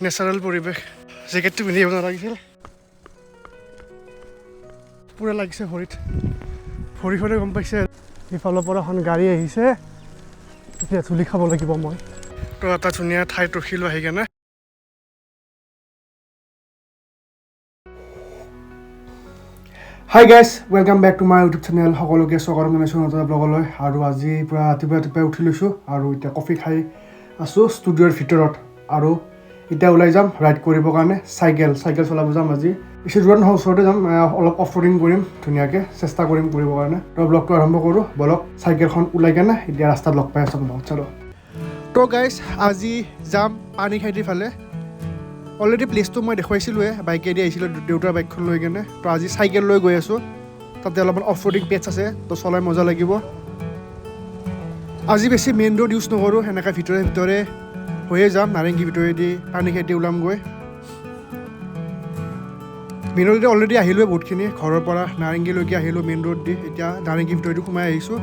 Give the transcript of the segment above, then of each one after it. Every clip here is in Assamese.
নেচাৰেল পৰিৱেশ জেকেটটো পিন্ধি যাব নালাগিছিল পুৰা লাগিছে ভৰিখনে গম পাইছে ইফালৰ পৰা এখন গাড়ী আহিছে এতিয়া চুলি খাব লাগিব মই তো এটা ধুনীয়া ঠাইত ৰখিলোঁ আহি কেনে hi guys welcome back to my YouTube channel সকলোকে স্বাগতম জনাইছোঁ নতুন ব্লগলৈ আৰু আজি পুৰা ৰাতিপুৱাই উঠি লৈছোঁ আৰু এতিয়া কফি খাই আছোঁ ষ্টুডিঅ'ৰ ভিতৰত আৰু এতিয়া ওলাই যাম ৰাইড কৰিবৰ কাৰণে চাইকেল চলাব যাম আজি বেছি দূৰত নহয় ওচৰতে যাম অলপ অফৰোডিং কৰিম ধুনীয়াকৈ চেষ্টা কৰিম কৰিবৰ কাৰণে তো ব্লগটো আৰম্ভ কৰোঁ বলক চাইকেলখন ওলাই কেনে এতিয়া ৰাস্তাত লগ পাই আছোঁ আপোনালোকক চলো তো গাইজ আজি যাম পানীখাইটিৰ ফালে অলৰেডি প্লেচটো মই দেখুৱাইছিলোঁৱে বাইকেদি আহিছিলোঁ দেউতাৰ বাইকখন লৈ কেনে তো আজি চাইকেল লৈ গৈ আছোঁ তাতে অলপমান অফৰোডিং পেটছ আছে তো চলাই মজা লাগিব আজি বেছি মেইন ৰোড ইউজ নকৰোঁ সেনেকৈ ভিতৰে হৈয়ে যাম নাৰেংগী ভিতৰেদি পানীখাইটি ওলাম গৈ মেইন ৰোডেদি অলৰেডি আহিলোঁৱে বহুতখিনি ঘৰৰ পৰা নাৰেংগীলৈকে আহিলোঁ মেইন ৰোড দি এতিয়া নাৰেংগী ভিতৰেদি সোমাই আহিছোঁ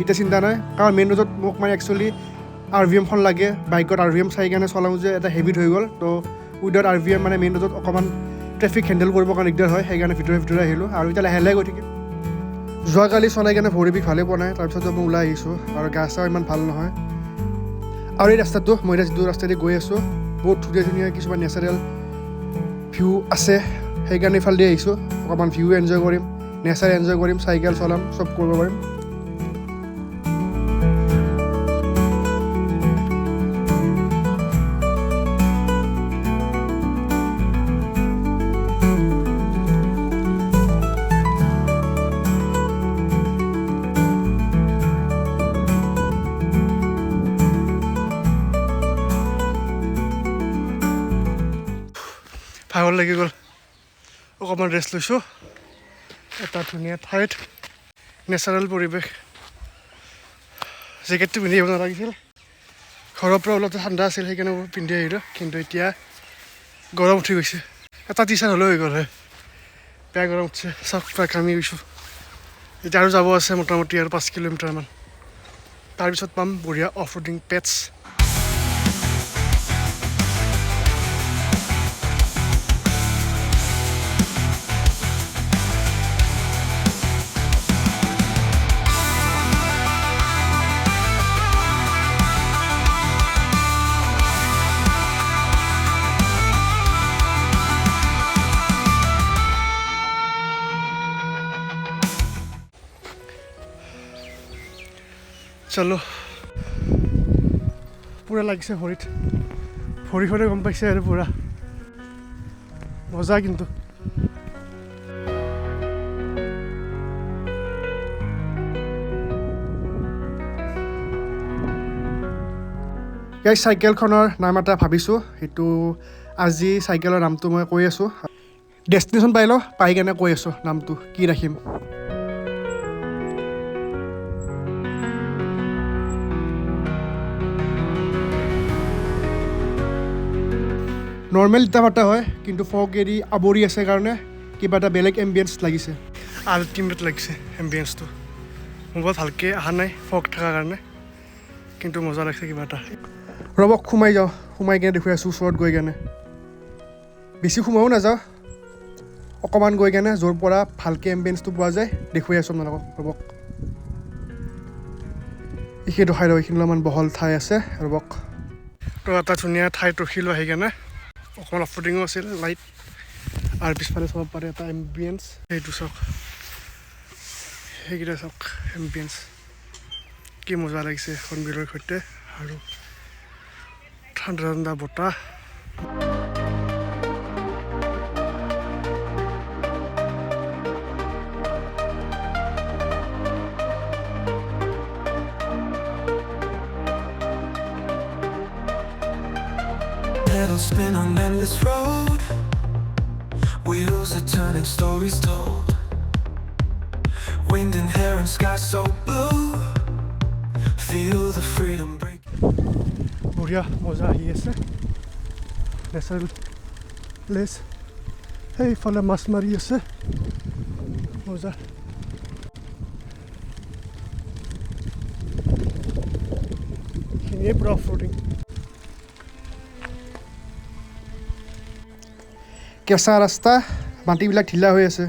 এতিয়া চিন্তা নাই কাৰণ মেইন ৰোডত মোক মানে একচুৱেলি RVMখন লাগে বাইকত RVM চাই কেনে চলাওঁ যে এটা হেভিট হৈ গ'ল তো উইদাউট RVM মানে মেইন ৰোডত অকণমান ট্ৰেফিক হেণ্ডেল কৰিবৰ কাৰণে দিগদাৰ হয় সেইকাৰণে ভিতৰে আহিলোঁ আৰু এতিয়া লাহে গৈ থাকিম যোৱাকালি চলাই কেনে ভৰি বিষ ভালেই পোৱা নাই তাৰপিছত মই ওলাই আহিছোঁ আৰু গা চা ইমান ভাল নহয় আৰু এই ৰাস্তাটো মই এতিয়া যিটো ৰাস্তাদি গৈ আছোঁ বহুত ধুনীয়া কিছুমান নেচাৰেল ভিউ আছে সেইকাৰণে ইফালে দি আহিছোঁ অকণমান ভিউ এনজয় কৰিম নেচাৰ এনজয় কৰিম চাইকেল চলাম চব কৰিব পাৰিম ভাগৰ লাগি গ'ল অকণমান ৰেষ্ট লৈছোঁ এটা ধুনীয়া ঠাইত নেচাৰেল পৰিৱেশ জেকেটটো পিন্ধি যাব নালাগিছিল ঘৰৰ পৰা অলপ ঠাণ্ডা আছিল সেইকাৰণে পিন্ধি আহিলোঁ কিন্তু এতিয়া গৰম উঠি গৈছে এটা টি চাৰ্ট হ'লেও হৈ গ'ল হয় বেয়া গৰম উঠিছে চব প্ৰায় কামি গৈছোঁ এতিয়া আৰু যাব আছে মোটামুটি আৰু 5 কিলোমিটাৰমান তাৰপিছত পাম বঢ়িয়া অফৰোডিং পেটছ চলো পুৰা লাগিছে ভৰিখনে গম পাইছে আৰু পুৰা মজা কিন্তু এই চাইকেলখনৰ নাম এটা ভাবিছোঁ সেইটো আজি চাইকেলৰ নামটো মই কৈ আছোঁ ডেষ্টিনেশ্যন পাই কেনে কৈ আছোঁ নামটো কি ৰাখিম নৰ্মেল ইটাভাটা হয় কিন্তু ফগ এৰি আৱৰি আছে কাৰণে কিবা এটা বেলেগ এম্বিয়েঞ্চ লাগিছে আল্টিমেট লাগিছে এম্বিয়েঞ্চটো মোৰ বহুত ভালকৈ অহা নাই ফগ থকাৰ কাৰণে কিন্তু মজা লাগিছে কিবা এটা ৰ'বক সোমাই কেনে দেখুৱাই আছোঁ ওচৰত গৈ কেনে বেছি সোমায়ো নাযাওঁ অকণমান গৈ কেনে য'ৰ পৰা ভালকৈ এম্বিয়েঞ্চটো পোৱা যায় দেখুৱাই আছোঁ আপোনালোকক ৰ'বক এইখিনি ৰখাই দিয়ক এইখিনি অলপমান বহল ঠাই আছে ৰ'বক তো এটা ধুনীয়া ঠাইত ৰখিলোঁ আহি কেনে অকণমান অফৰোডিঙো আছিল লাইট আৰু পিছফালে চাব পাৰে এটা এম্বিয়েঞ্চ সেইটো চাওক সেইকেইটা চাওক এম্বিয়েঞ্চ কি মজা লাগিছে সন্বিৰৰ সৈতে আৰু ঠাণ্ডা বতাহ Spin on endless road, wheels are turning, stories told, wind and hair and sky so blue, feel the freedom break. বঢ়িয়া মজা আহি আছে নেচাৰেল প্লেচ সেইফালে মাছ মাৰি আছে মজা এইখিনিয়ে পুৰা অফৰোডিং কেঁচা ৰাস্তা মাটিবিলাক ঢিলা হৈ আছে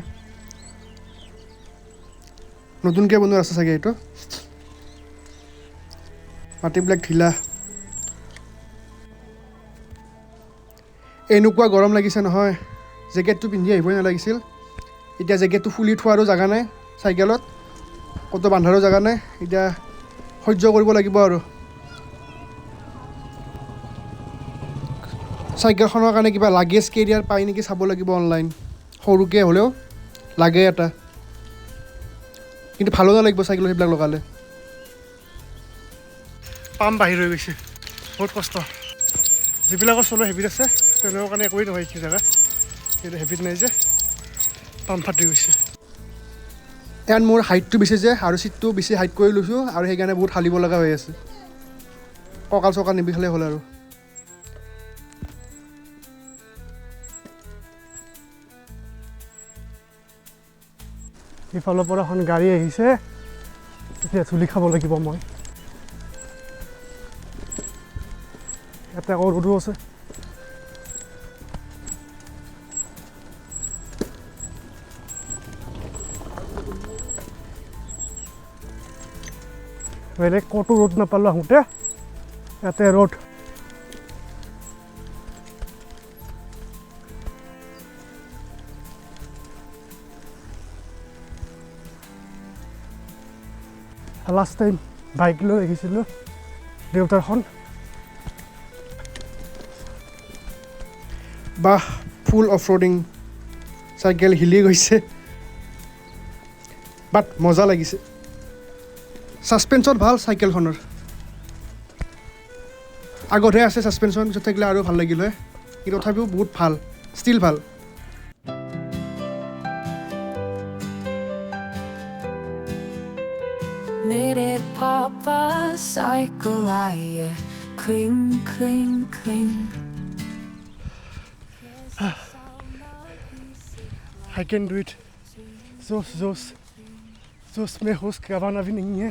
নতুনকৈ বনোৱা ৰাস্তা চাগে এইটো মাটিবিলাক ঢিলা এনেকুৱা গৰম লাগিছে নহয় জেকেটটো পিন্ধি আহিবই নালাগিছিল এতিয়া জেকেটটো খুলি থোৱাৰো জেগা নাই চাইকেলত ক'তো বান্ধাৰো জেগা নাই এতিয়া সহ্য কৰিব লাগিব আৰু চাইকেলখনৰ কাৰণে কিবা লাগেজ কেৰিয়াৰ পাই নেকি চাব লাগিব অনলাইন সৰুকৈ হ'লেও লাগে এটা কিন্তু ভালো নালাগিব চাইকেলত সেইবিলাক লগালে পাম বাহিৰ হৈ গৈছে বহুত কষ্ট যিবিলাকৰ চলো হেবিট আছে তেওঁলোকৰ কাৰণে একোৱেই নহয় এইখিনি জেগা কিন্তু হেবিট নাই যে পাম ফাটি গৈছে এণ্ড মোৰ হাইটটো বেছি যে আৰু চিটটো বেছি হাইট কৰি লৈছোঁ আৰু সেইকাৰণে বহুত হালিব লগা হৈ আছে কঁকাল চকাল নিবিষালে হ'ল আৰু ইফালৰ পৰা এখন গাড়ী আহিছে এতিয়া চুলি খাব লাগিব মই ইয়াতে আকৌ ৰ'দো আছে বেলেগ ক'তো ৰ'দ নাপালোঁ আহোঁতে ইয়াতে ৰ'দ লাষ্ট টাইম বাইক লৈ আহিছিলোঁ দেউতাৰখন বাহ ফুল অফৰোডিং চাইকেল হিলি গৈছে বাট মজা লাগিছে ছাছপেনশ্যন ভাল চাইকেলখনৰ আগতহে আছে ছাছপেনশ্যন পিছত থাকিলে আৰু ভাল লাগিল হয় কিন্তু তথাপিও বহুত ভাল ষ্টিল ভাল Knitted papa cycle I cling cling cling I can do it जोश में होश गंवाना भी नहीं है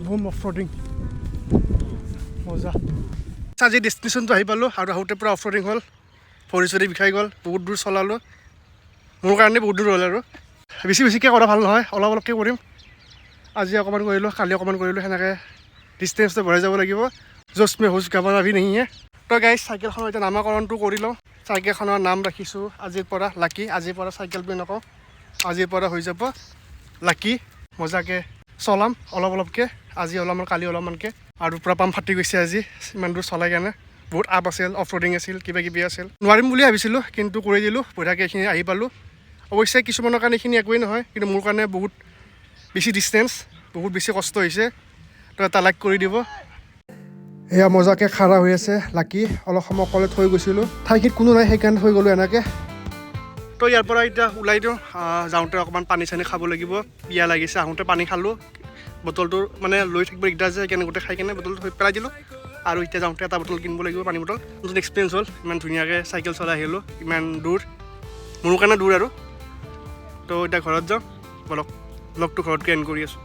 बूम ऑफरोडिंग मजा আজি ডেষ্টিনেশ্যনটো আহি পালোঁ আৰু আহোঁতে পূৰা অফৰোডিং হ'ল ভৰি চৰি বিষাই গ'ল বহুত দূৰ চলালোঁ মোৰ কাৰণে বহুত দূৰ হ'ল আৰু বেছিকৈ কৰা ভাল নহয় অলপ অলপকৈ কৰিম আজি অকণমান কৰিলোঁ কালি অকণমান কৰিলোঁ সেনেকৈ ডিষ্টেঞ্চটো বঢ়াই যাব লাগিব জোচ মে হোচ গঁৱানা ভি নেহি হে তো গাইজ চাইকেলখনৰ এতিয়া নামাকৰণটো কৰি লওঁ চাইকেলখনৰ নাম ৰাখিছোঁ আজিৰ পৰা লাকি আজিৰ পৰা চাইকেল বুলি নকওঁ আজিৰ পৰা হৈ যাব লাকি মজাকৈ চলাম অলপ অলপকৈ আজি অলপমান কালি অলপমানকৈ আৰু পূৰা পাম ফাটি গৈছে আজি ইমান দূৰ চলাই কাৰণে বহুত আপ আছিল অফৰোডিং আছিল কিবা কিবি আছিল নোৱাৰিম বুলি ভাবিছিলোঁ কিন্তু কৰি দিলোঁ বঢ়িয়াকৈ এইখিনি আহি পালোঁ অৱশ্যে কিছুমানৰ কাৰণে এইখিনি একোৱেই নহয় কিন্তু মোৰ কাৰণে বহুত বেছি ডিষ্টেঞ্চ বহুত বেছি কষ্ট হৈছে তো এটা লাইক কৰি দিব এয়া মজাকৈ খাৰা হৈ আছে লাকি অলপ সময় অকলে থৈ গৈছিলোঁ ঠাইখিনিত কোনো নাই সেইকাৰণে থৈ গ'লোঁ এনেকৈ তো ইয়াৰ পৰা এতিয়া ওলাই দিওঁ যাওঁতে অকণমান পানী চানী খাব লাগিব পিয়া লাগিছে আহোঁতে পানী খালোঁ বটলটো মানে লৈ থাকিব দিগদাৰ যে সেইকাৰণে গোটেই খাই কেনে বটলটো থৈ পেলাই দিলোঁ আৰু এতিয়া যাওঁতে এটা বটল কিনিব লাগিব পানী বটল নতুন এক্সপিৰিয়েঞ্চ হ'ল ইমান ধুনীয়াকৈ চাইকেল চলাই আহিলোঁ ইমান দূৰ মোৰ কাৰণে দূৰ আৰু তো এতিয়া ঘৰত যাওঁ বলক ব্লগটো ঘৰতকৈ এণ্ড কৰি আছোঁ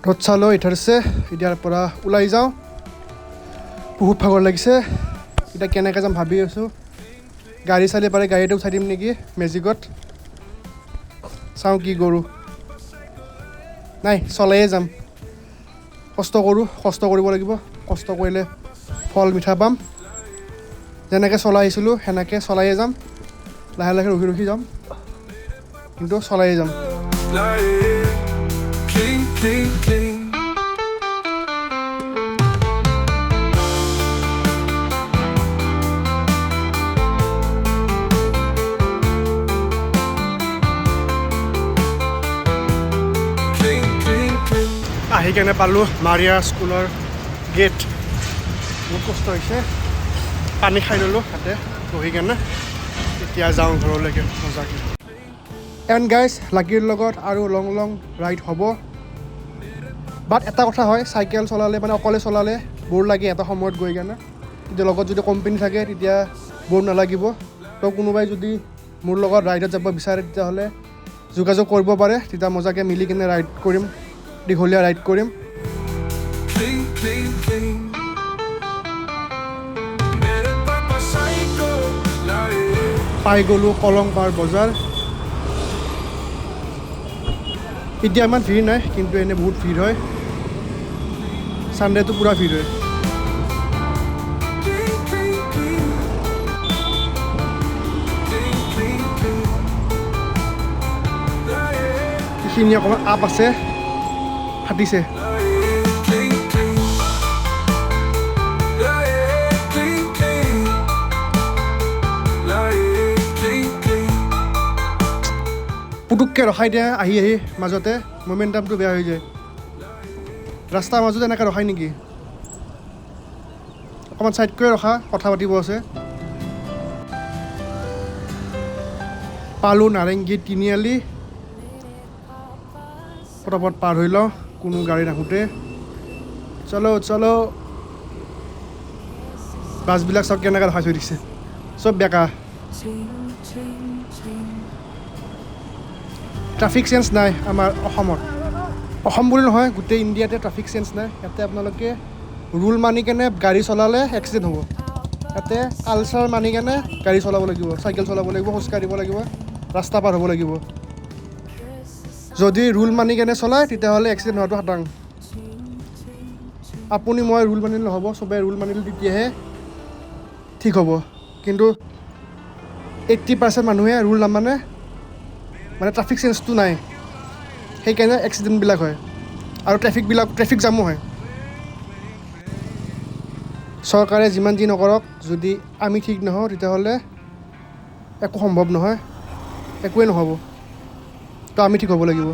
ৰ'দ চালোঁ ইঠাৰছে এতিয়াৰ পৰা ওলাই যাওঁ বহুত ভাগৰ লাগিছে এতিয়া কেনেকৈ যাম ভাবি আছোঁ গাড়ী চালি পাৰে গাড়ীতে উঠাই দিম নেকি মেজিকত চাওঁ কি কৰোঁ নাই চলাইয়ে যাম কষ্ট কৰোঁ কষ্ট কৰিব লাগিব কষ্ট কৰিলে ফল মিঠা পাম যেনেকৈ চলাই আহিছিলোঁ সেনেকৈ চলাইয়ে যাম লাহে লাহে ৰখি ৰখি যাম কিন্তু চলাইয়ে যাম cling cling cling আহি কেনে পালোঁ মাৰিয়া স্কুলৰ গেট বহুত কষ্ট হৈছে পানী খাই ল'লোঁ তাতে বহি কেনে এতিয়া যাওঁ ঘৰলৈকে মজাকৈ এণ্ড গাইজ লাকিৰ লগত আৰু লং লং ৰাইড হ'ব বাট এটা কথা হয় চাইকেল চলালে মানে অকলে চলালে ব'ৰ লাগে এটা সময়ত গৈ কেনে কিন্তু লগত যদি কোম্পানী থাকে তেতিয়া ব'ৰ নালাগিব তো কোনোবাই যদি মোৰ লগত ৰাইডত যাব বিচাৰে তেতিয়াহ'লে যোগাযোগ কৰিব পাৰে তেতিয়া মজাকৈ মিলি কেনে ৰাইড কৰিম দীঘলীয়া ৰাইড কৰিম cling cling cling পাই গ'লোঁ কলংপাৰ বজাৰ এতিয়া ইমান ভিৰ নাই কিন্তু এনে বহুত ভিৰ হয় সানডেটো পুৰা ভিৰ হয় এইখিনি অকণমান আপ আছে ফাটিছে পুটুককৈ ৰখাই দিয়ে আহি মাজতে মমেণ্টামটো বেয়া হৈ যায় ৰাস্তাৰ মাজত এনেকৈ ৰখাই নেকি অকণমান ছাইডকৈ ৰখা কথা পাতিব আছে পালোঁ নাৰেংগী তিনিআলি পটাপট পাৰ হৈ লওঁ কোনো গাড়ী নাহোঁতে চলো চলো বাছবিলাক চব কেনেকৈ ৰখাই থৈ দিছে চব বেকা ট্ৰাফিক চেঞ্চ নাই আমাৰ অসমত অসম বুলি নহয় গোটেই ইণ্ডিয়াতে ট্ৰাফিক চেঞ্চ নাই ইয়াতে আপোনালোকে ৰুল মানি কেনে গাড়ী চলালে এক্সিডেণ্ট হ'ব ইয়াতে কালচাৰ মানি কেনে গাড়ী চলাব লাগিব চাইকেল চলাব লাগিব খোজকাঢ়িব লাগিব ৰাস্তা পাৰ হ'ব লাগিব যদি ৰুল মানি কেনে চলায় তেতিয়াহ'লে এক্সিডেণ্ট হোৱাটো খাটাং আপুনি মই ৰুল মানিলে নহ'ব চবেই ৰুল মানিলে তেতিয়াহে ঠিক হ'ব কিন্তু 80% মানুহে ৰুল নামানে মানে ট্ৰাফিক চেঞ্চটো নাই সেইকাৰণে এক্সিডেণ্টবিলাক হয় আৰু ট্ৰেফিক জামো হয় চৰকাৰে যিমান যি নকৰক যদি আমি ঠিক নহওঁ তেতিয়াহ'লে একো সম্ভৱ নহয় একোৱেই নহ'ব তো আমি ঠিক হ'ব লাগিব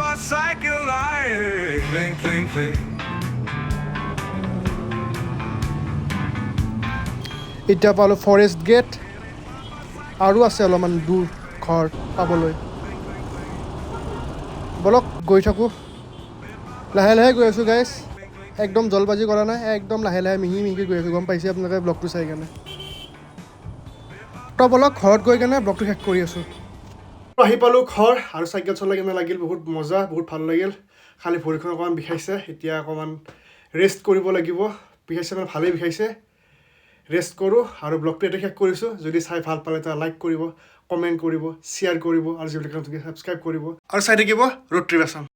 এতিয়া পালোঁ ফৰেষ্ট গেট আৰু আছে অলপমান দূৰ ঘৰ পাবলৈ বলক গৈ থাকোঁ লাহে লাহে গৈ আছোঁ গাইজ একদম জলবাজি কৰা নাই একদম লাহে লাহে মিহি মিহিকৈ গৈ আছোঁ গম পাইছে আপোনালোকে ব্লগটো চাই কেনে তো বলক ঘৰত গৈ কেনে ব্লগটো শেষ কৰি আছোঁ আহি পালোঁ ঘৰ আৰু চাইকেল চলাই কেনে লাগিল বহুত মজা বহুত ভাল লাগিল খালি ভৰিখন অকণমান বিষাইছে এতিয়া অকণমান ৰেষ্ট কৰিব লাগিব বিষাইছে মানে ভালেই বিষাইছে ৰেষ্ট কৰোঁ আৰু ব্লগটো এতিয়া শেষ কৰিছোঁ যদি চাই ভাল পালে তেতিয়া লাইক কৰিব কমেণ্ট কৰিব শ্বেয়াৰ কৰিব আৰু যিবিলাক ছাবস্ক্ৰাইব কৰিব আৰু চাই থাকিব ৰোড ট্ৰিপ আছাম